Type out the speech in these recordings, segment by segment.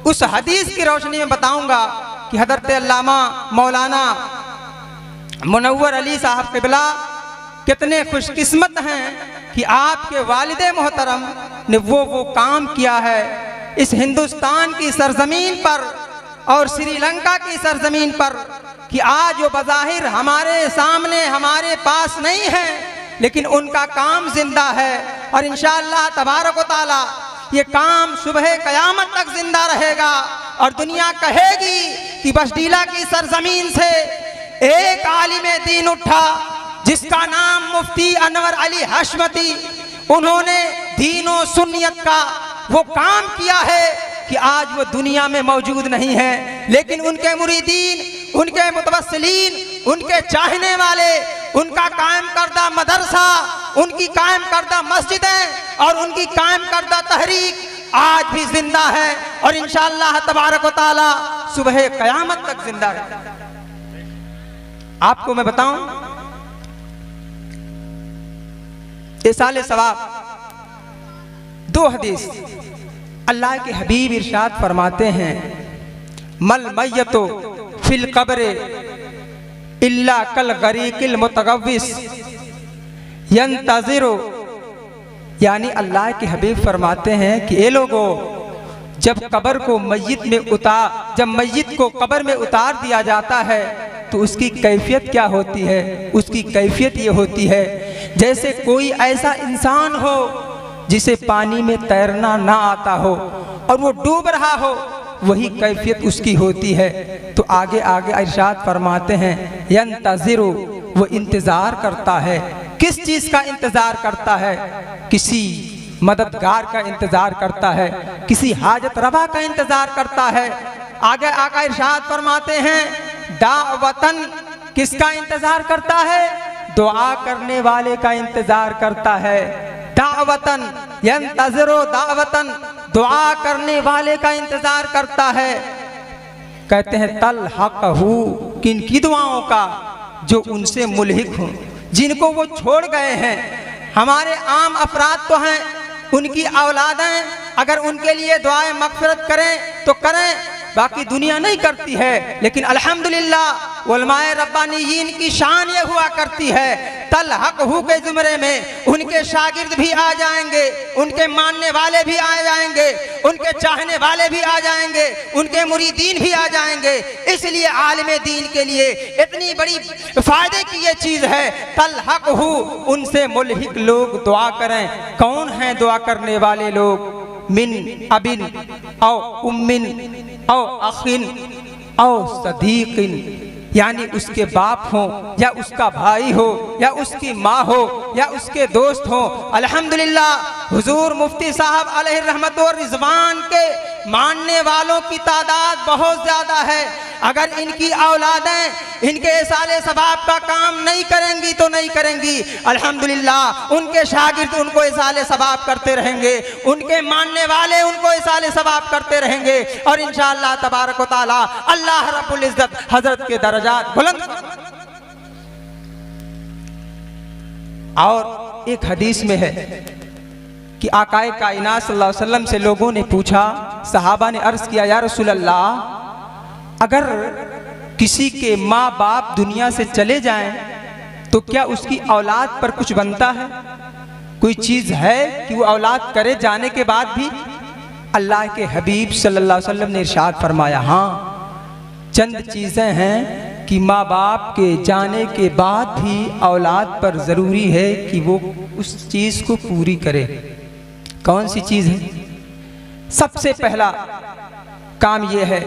उस हदीस की रोशनी में बताऊंगा कि हज़रत अल्लामा मौलाना मुनव्वर अली साहब क़िबला कितने खुशकिस्मत हैं कि आपके वालिदे मोहतरम ने वो काम किया है इस हिंदुस्तान की सरजमीन पर और श्रीलंका की सरजमीन पर कि आज वो बज़ाहिर हमारे सामने हमारे पास नहीं है, लेकिन उनका काम जिंदा है और इंशाअल्लाह तबारक व तआला ये काम सुबह क़यामत तक जिंदा रहेगा और दुनिया कहेगी कि बसडीला की सरजमीन से एक आलिम दीन उठा जिसका नाम मुफ्ती अनवर अली हशमती। उन्होंने दीन और सुन्नियत का वो काम किया है कि आज वो दुनिया में मौजूद नहीं है, लेकिन उनके मुरीदीन, उनके मुतवस्सिलीन, उनके चाहने वाले, उनका कायम करदा मदरसा, उनकी कायम करदा मस्जिदें और उनकी कायम करदा तहरीक आज भी जिंदा है और इंशाअल्लाह तबारक व तआला सुबह क़यामत तक जिंदा है। आपको मैं बताऊं, इसाले सवाब 2 हदीस अल्लाह के हबीब इरशाद फरमाते हैं, मल मय्यतो फिल कब्रे इल्ला कल गरीकिल मुतगव्विस यंतज़िरु। यानी अल्लाह के हबीब फरमाते हैं कि ए लोगों, जब कब्र को जब मय्यत को कब्र में उतार दिया जाता है तो उसकी कैफियत क्या होती है? उसकी कैफियत ये होती है जैसे कोई ऐसा इंसान हो जिसे पानी में तैरना ना आता हो और वो डूब रहा हो, वही कैफियत उसकी होती है। तो आगे आगे इरशाद फरमाते हैं, यंतज़िरु, वो इंतज़ार करता है। किस चीज़ का इंतज़ार करता है? किसी मददगार का इंतज़ार करता है, किसी हाजत रवा का इंतज़ार करता है। आगे आका इरशाद फरमाते हैं, दावतन, किसका इंतज़ार करता है? दुआ करने वाले का इंतज़ार करता है। दावतन यंतज़िरु दावतन, दुआ करने वाले का इंतज़ार करता है। कहते हैं तलहक़हु, किनकी दुआओं का? जो उनसे मुल्हिक हों, जिनको वो छोड़ गए हैं। हमारे आम अफराद तो हैं, उनकी औलादें अगर उनके लिए दुआएं मग़फ़िरत करें तो करें, बाकी दुनिया नहीं करती है। लेकिन अल्हम्दुलिल्लाह उलमाए रब्बानीयीन की शान ये हुआ करती है, तलहक़हु के ज़ुमरे में उनके शागिर्द भी आ जाएंगे, उनके मानने वाले भी आ जाएंगे, उनके चाहने वाले भी आ जाएंगे, उनके मुरीदीन भी आ जाएंगे। इसलिए आलिम दीन के लिए इतनी बड़ी फ़ायदे की ये चीज़ है, तलहक़हु, उनसे मुल्हिक लोग दुआ करें। कौन हैं दुआ करने वाले लोग? मिन अबिन औ उम्मिन औ अखिन औ सदीकिन, यानी उसके बाप हो या उसका भाई हो या उसकी माँ हो या उसके दोस्त हो। अल्हम्दुलिल्लाह हुजूर मुफ्ती साहब अलैहि रहमत व रिज़वान के मानने वालों की तादाद बहुत ज़्यादा है। अगर इनकी औलादें इनके इसाले सवाब का काम नहीं करेंगी तो नहीं करेंगी, अल्हम्दुलिल्लाह उनके शागिर्द उनको इसाले सवाब करते रहेंगे, उनके मानने वाले उनको इसाले सवाब करते रहेंगे और इंशाअल्लाह तबारक व तआला अल्लाह रब्बुल इज़्ज़त हज़रत के दर्जात बुलंद। और एक हदीस में है कि आकाए कायनात सल्लल्लाहु अलैहि वसल्लम से लोगों ने पूछा, सहाबा ने अर्ज़ किया, या रसूल अल्लाह, अगर किसी के माँ बाप दुनिया से चले जाएं तो क्या उसकी औलाद पर कुछ बनता है? कोई चीज़ है कि वो औलाद करे जाने के बाद भी? अल्लाह के हबीब सल्लल्लाहु अलैहि वसल्लम ने इरशाद फरमाया, हाँ, चंद चीज़ें हैं कि माँ बाप के जाने के बाद भी औलाद पर ज़रूरी है कि वो उस चीज़ को पूरी करे। कौन सी चीज़ है? सबसे पहला काम ये है,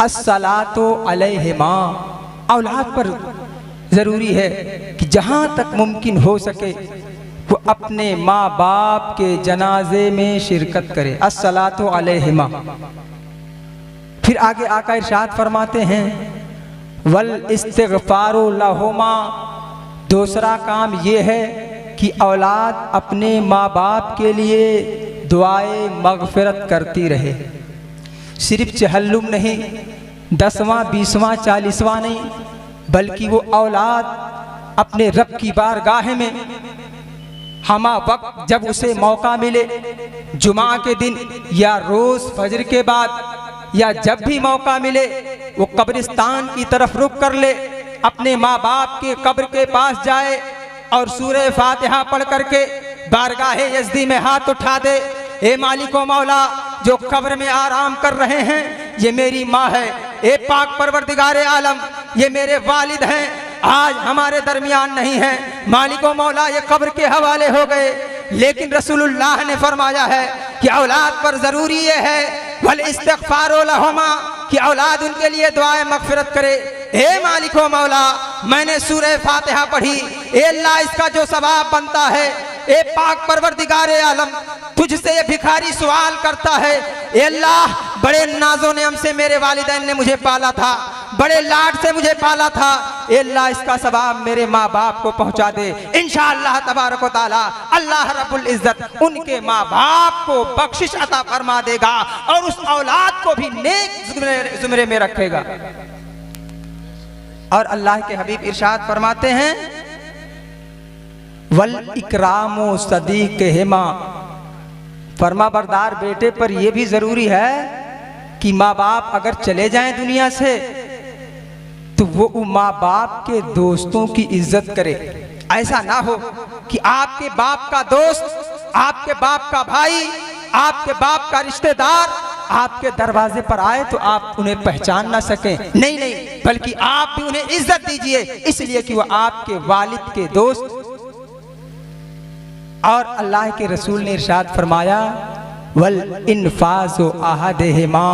अस्सलातु अलैहिमा, औलाद पर ज़रूरी है कि जहाँ तक मुमकिन हो सके वो अपने माँ बाप के जनाजे में शिरकत करे। अस्सलातु अलैहिमा। फिर आगे आका इरशाद फरमाते हैं, वल इस्तिग़फ़ारु लहुमा, दूसरा काम ये है कि औलाद अपने माँ बाप के लिए दुआए मग़फ़िरत करती रहे। सिर्फ चहल्लुम नहीं, 10वां 20वां 40वां नहीं, बल्कि वो औलाद अपने रब की बारगाह में हमा वक्त जब उसे मौका मिले, जुमा के दिन या रोज़ फजर के बाद या जब भी मौका मिले वो कब्रिस्तान की तरफ रुख कर ले, अपने माँ बाप के कब्र के पास जाए और सूरह फातिहा पढ़ करके बारगाहे यज़दी में हाथ उठा दे। ए मालिको मौला, जो कब्र में आराम कर रहे हैं ये मेरी माँ है, ए पाक परवरदिगारे आलम ये मेरे वालिद हैं, आज हमारे दरमियान नहीं है। मालिको मौला ये कब्र के हवाले हो गए, लेकिन रसूलुल्लाह ने फरमाया है कि औलाद पर ज़रूरी ये है वल इस्तिग़फ़ारु लहुमा, कि औलाद उनके लिए दुआए मग़फ़िरत करे। ए मालिको मौला, मैंने सूरह फातिहा पढ़ी, ए अल्लाह इसका जो सवाब बनता है, ए पाक परवरदिगारे आलम तुझसे ये भिखारी सवाल करता है, ए अल्लाह बड़े नाज़ो नेम से मेरे वालिदैन ने मुझे पाला था, बड़े लाड से मुझे पाला था, ए अल्लाह इसका सवाब मेरे माँ बाप को पहुँचा दे। इंशाअल्लाह तबारक व तआला अल्लाह रब्बुल इज़्ज़त उनके माँ बाप को बख्शिश अता फरमा देगा और उस औलाद को भी नेक ज़ुमरे में रखेगा। और अल्लाह के हबीब इरशाद फरमाते हैं वल इकरामो सदीक हेमा, फरमा बरदार बेटे पर यह भी जरूरी है कि माँ बाप अगर चले जाएं दुनिया से तो वो माँ बाप के दोस्तों की इज्जत करे। ऐसा ना हो कि आपके बाप का दोस्त, आपके बाप का भाई, आपके बाप का रिश्तेदार आपके दरवाजे पर आए तो आप उन्हें पहचान ना सकें। नहीं नहीं, बल्कि आप भी उन्हें इज्जत दीजिए, इसलिए कि वो आपके वालिद के दोस्त। और अल्लाह के रसूल ने इरशाद फरमाया वल इन्फाज़ु अहदिहिमा,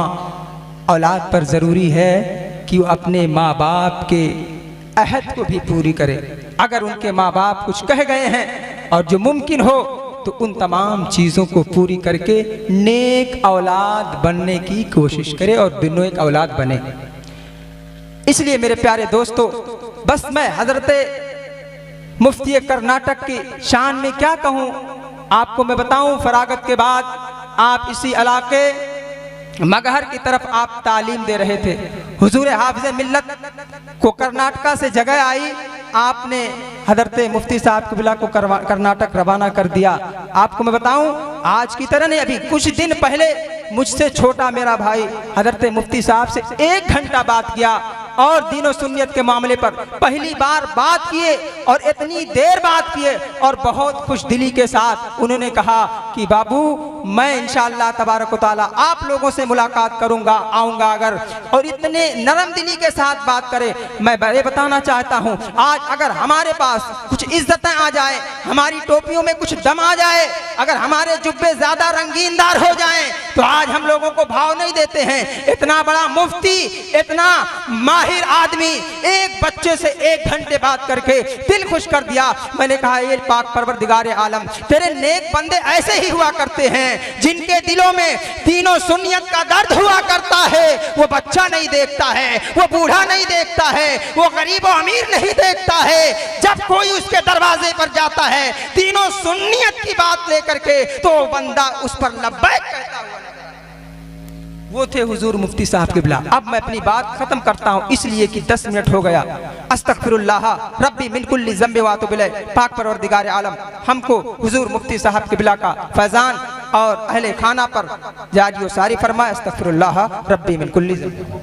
औलाद पर ज़रूरी है कि वो अपने माँ बाप के अहद को भी पूरी करे। अगर उनके माँ बाप कुछ कह गए हैं और जो मुमकिन हो तो उन तमाम चीज़ों को पूरी करके नेक औलाद बनने की कोशिश करे और दोनों एक औलाद बने। इसलिए मेरे प्यारे दोस्तों, बस मैं हज़रत मुफ्ती कर्नाटक की शान में क्या कहूँ आपको मैं बताऊँ। फरागत के बाद आप इसी इलाके मगहर की तरफ आप तालीम दे रहे थे। हुजूर हाफिज़ मिल्लत को कर्नाटका से जगह आई, आपने हज़रत मुफ्ती साहब क़िबला को कर्नाटक रवाना कर दिया। आपको मैं बताऊं, आज की तरह नहीं, अभी कुछ दिन पहले मुझसे छोटा मेरा भाई हज़रत मुफ्ती साहब से 1 घंटा बात किया और दीन सुन्नियत के मामले पर पहली बार बात किए और इतनी देर बात किए और बहुत खुश दिली के साथ उन्होंने कहा कि बाबू मैं इंशाअल्लाह तबारक व तआला आप लोगों से मुलाकात करूंगा, आऊँगा अगर। और इतने नरम दिली के साथ बात करे। मैं ये बताना चाहता हूँ, आज अगर हमारे पास कुछ इज्जतें आ जाए, हमारी टोपियों में कुछ दम आ जाए, अगर हमारे जुब्बे ज्यादा रंगीनदार हो जाएं, तो आज हम लोगों को भाव नहीं देते हैं। इतना बड़ा मुफ्ती, इतना माहिर आदमी, एक बच्चे से 1 घंटे बात करके दिल खुश कर दिया। मैंने कहा ये पाक परवरदिगारे आलम, तेरे नेक बंदे ऐसे ही हुआ करते हैं जिनके दिलों में तीनों सुन्नियत का दर्द हुआ करता है। वो बच्चा नहीं देखता है, वो बूढ़ा नहीं देखता है, वो गरीब और अमीर नहीं देखता है। जब कोई उसके दरवाजे पर जाता है तीनों सुन्नियत की बात लेकर के, तो बंदा उस पर लब्बैक कहता हुआ। वो थे हुजूर मुफ्ती साहब क़िबला। अब मैं अपनी बात खत्म करता हूँ, इसलिए कि 10 मिनट हो गया। अस्तगफिरुल्लाह रब्बी मिन कुल्ली ज़ंबि व अतूबु इलैह। पाक परवरदिगार आलम हमको हुजूर मुफ्ती साहब क़िबला का फैज़ान और अहले खाना पर जारी व सारी फरमाए। अस्तगफिरुल्लाह रब्बी मिन कुल्ली ज़ंबि।